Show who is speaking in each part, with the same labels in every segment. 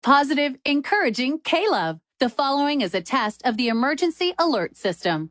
Speaker 1: Positive, encouraging K-Love. The following is a test of the emergency alert system.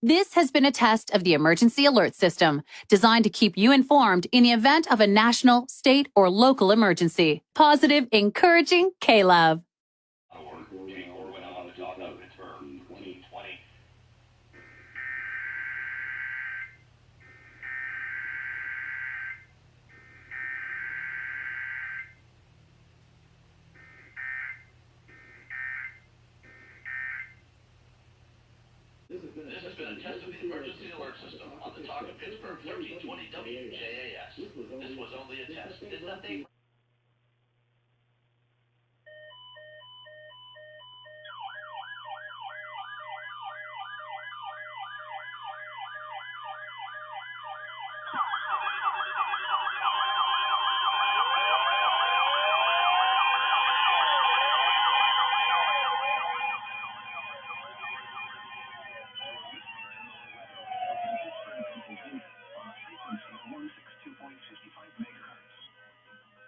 Speaker 1: This has been a test of the emergency alert system, designed to keep you informed in the event of a national, state, or local emergency. Positive, encouraging K-Love.
Speaker 2: This has been a test of the emergency alert system on the talk of Pittsburgh 1320 WJAS. This was only a test. Did nothing.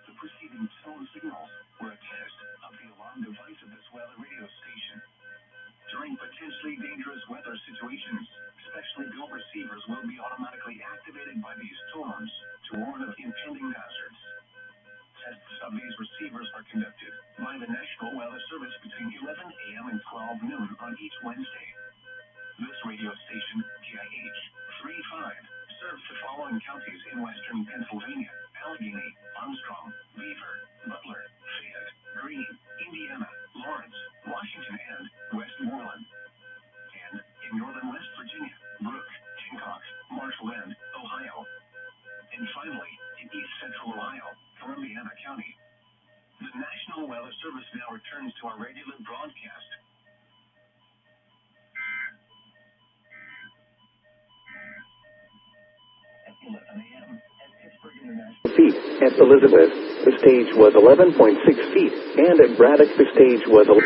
Speaker 3: The preceding tone signals were a test of the alarm device of this weather radio station. During potentially dangerous weather situations, specially built receivers will be automatically activated by these tones to warn of impending hazards. Tests of these receivers are conducted by the National Weather Service between 11 a.m. and 12 noon on each Wednesday. This radio station, KIH 35, serves the following counties in western Pennsylvania: Allegheny, Armstrong, Beaver, Butler, Fayette, Greene, Indiana, Lawrence, Washington, and Westmoreland. And in northern West Virginia, Brooke, Hancock, Marshall, and Ohio. And finally, in east central Ohio, Columbiana County. The National Weather Service now returns to our regular broadcast. At 11 a.m. at Pittsburgh International feet. At Elizabeth, the stage was 11.6 feet, and at Braddock, the stage was 11.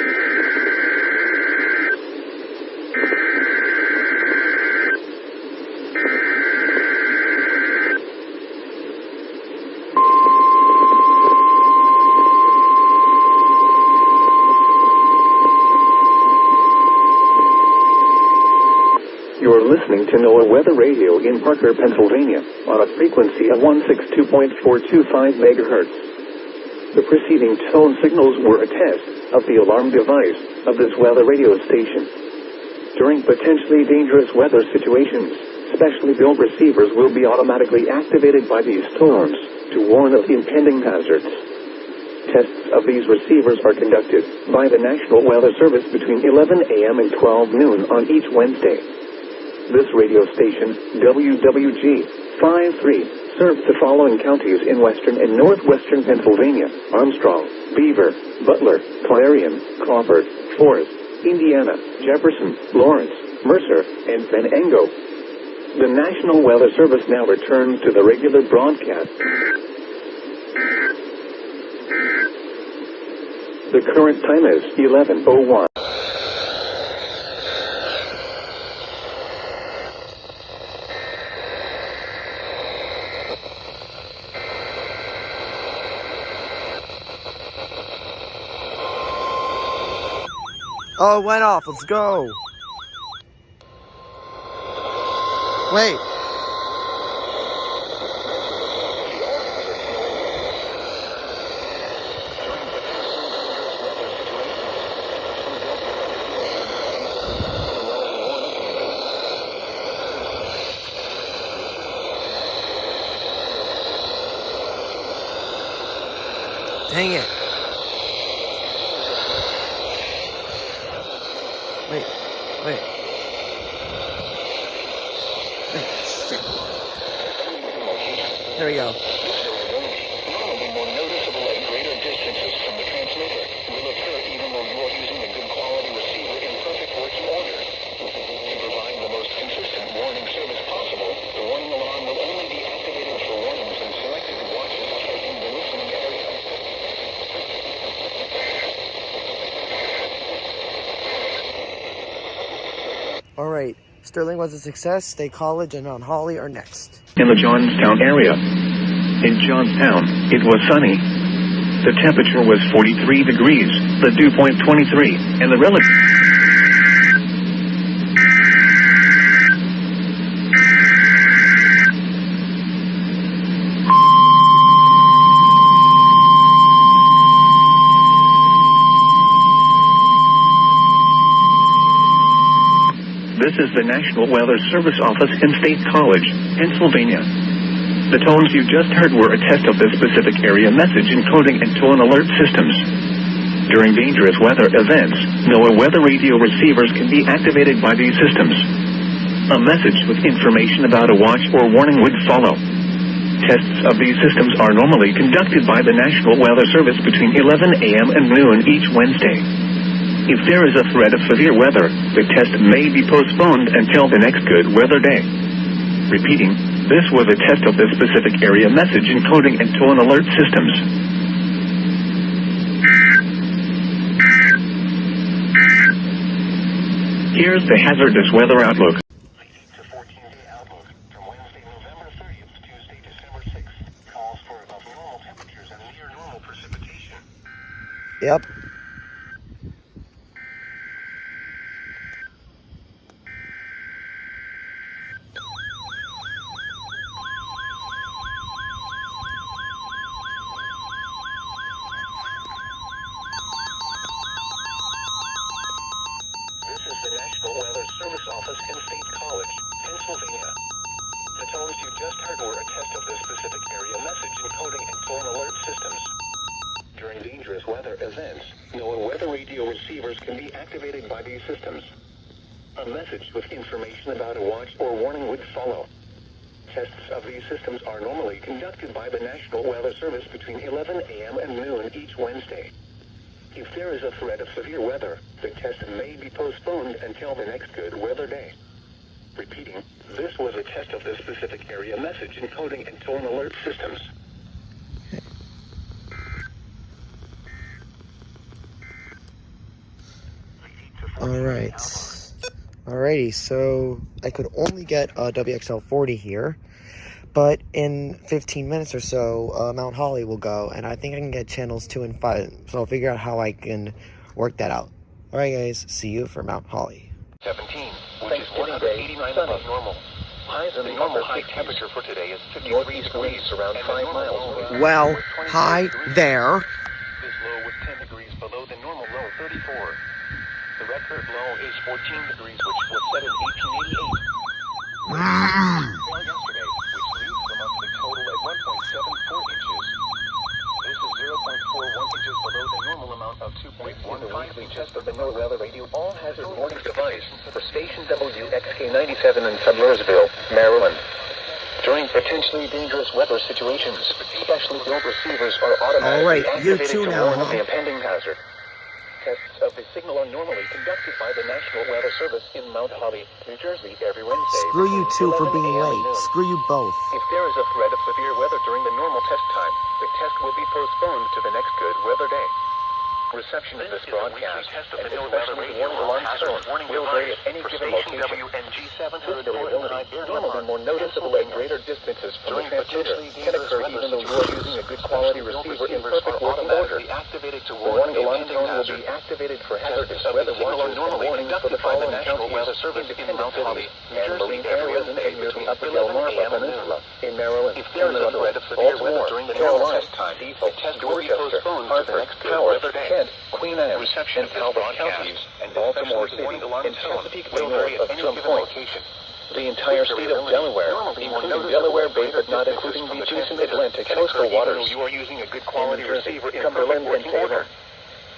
Speaker 3: You're listening to NOAA Weather Radio in Parker, Pennsylvania, on a frequency of 162.425 megahertz. The preceding tone signals were a test of the alarm device of this weather radio station. During potentially dangerous weather situations, specially built receivers will be automatically activated by these tones to warn of impending hazards. Tests of these receivers are conducted by the National Weather Service between 11 a.m. and 12 noon on each Wednesday. This radio station, WWG 53, serves the following counties in western and northwestern Pennsylvania: Armstrong, Beaver, Butler, Clarion, Crawford, Forest, Indiana, Jefferson, Lawrence, Mercer, and Venango. The National Weather Service now returns to the regular broadcast. The current time is 11:01.
Speaker 4: Oh, it went off. Let's go. Wait. Dang it. Wait. There we go.
Speaker 3: None will be more noticeable at greater distances from the transmitter. Will occur even though you are using a good quality receiver in perfect working order. To provide the most consistent warning service possible, the warning alarm will only be activated for warnings in selected watches in the listening area.
Speaker 4: All right. Sterling was a success. State College and Mount Holly are next.
Speaker 3: In the Johnstown area. In Johnstown, it was sunny. The temperature was 43 degrees, the dew point 23, and the relative... This is the National Weather Service Office in State College, Pennsylvania. The tones you just heard were a test of the specific area message encoding and tone alert systems. During dangerous weather events, NOAA weather radio receivers can be activated by these systems. A message with information about a watch or warning would follow. Tests of these systems are normally conducted by the National Weather Service between 11 a.m. and noon each Wednesday. If there is a threat of severe weather, the test may be postponed until the next good weather day. Repeating, this was a test of the specific area message encoding and tone alert systems. Here's the hazardous weather outlook.
Speaker 2: To 14-day outlook from Wednesday, November 30th, Tuesday, December 6th. Calls for above normal temperatures and near normal precipitation.
Speaker 4: Yep.
Speaker 2: This is the National Weather Service Office in State College, Pennsylvania. The tones you just heard were a test of the specific area message encoding and tone alert systems. During dangerous weather events, NOAA weather radio receivers can be activated by these systems. A message with information about a watch or warning would follow. Tests of these systems are normally conducted by the National Weather Service between 11 a.m. and noon each Wednesday. If there is a threat of severe weather, the test may be postponed until the next good weather day. Repeating, this was a test of the specific area message encoding and tone alert systems.
Speaker 4: Alrighty, so I could only get WXL 40 here, but in 15 minutes or so, Mount Holly will go, and I think I can get channels 2 and 5, so I'll figure out how I can work that out. Alright guys, see you for Mount Holly.
Speaker 2: 17, which is 189 above normal. Highs in the normal high temperature for today is 53 degrees, around 5 miles.
Speaker 4: Well, hi there.
Speaker 2: This low was 10 degrees below the normal low, 34. The record low is 14 degrees, which was set in 1888. Fell yesterday, which leaves the monthly total at 1.74 inches. This is 0.41 inches below the normal amount of 2.15 inches. Test of the NOAA Weather Radio all-hazard warning device for station WXK97 in Sudlersville, Maryland. During potentially dangerous weather situations, specially built receivers are automatically activated to warn of the impending hazard. Tests of the signal are normally conducted by the National Weather Service in Mount Holly, New Jersey, every Wednesday.
Speaker 4: Screw you two for
Speaker 2: 11
Speaker 4: being
Speaker 2: a.m.
Speaker 4: late.
Speaker 2: noon.
Speaker 4: Screw you both.
Speaker 2: If there is a threat of severe weather during the normal test time, the test will be postponed to the next good weather day. Reception of this broadcast and especially the warning alarm tone will vary at any given location. This delay will normally more noticeable at greater distances from the transmitter can occur even though you are using a good quality receiver in perfect working order. The warning alarm tone will be activated for hazardous weather watches and warnings for the following counties, independent cities, and marine areas near the upper Delmarva Peninsula, in Maryland, Baltimore, Carolina, Cecil, Dorchester, Hartford, Howard, Kent, Queen Anne, and Talbot counties, and Baltimore City, and Chesapeake Bay north of some point. The entire state of Delaware, including Delaware Bay but not including the adjacent Atlantic coastal waters, you are using a good quality receiver in Cumberland and Salem.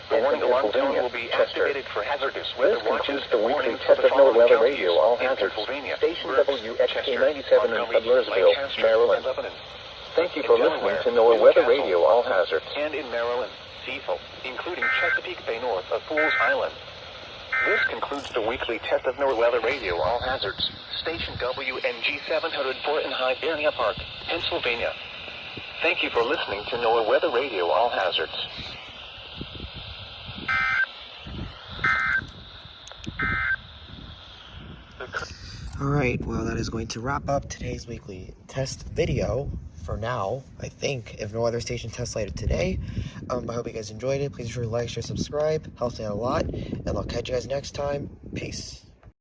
Speaker 2: The warning alarm tone will be activated for hazardous weather watches. The weekly test of NOAA Weather Radio, all hazards. Station WXK97 in Sudlersville, Maryland. Thank you for listening to NOAA Weather Radio, all hazards. And in Maryland, Cecil, including Chesapeake Bay north of Fools Island. This concludes the weekly test of NOAA Weather Radio, all hazards. Station WNG 704 in Hibernia Park, Pennsylvania. Thank you for listening to NOAA Weather Radio, all hazards.
Speaker 4: Alright, well, that is going to wrap up today's weekly test video for now, I think, if no other station tests later today. I hope you guys enjoyed it. Please be sure to like, share, subscribe. Helps me out a lot. And I'll catch you guys next time. Peace.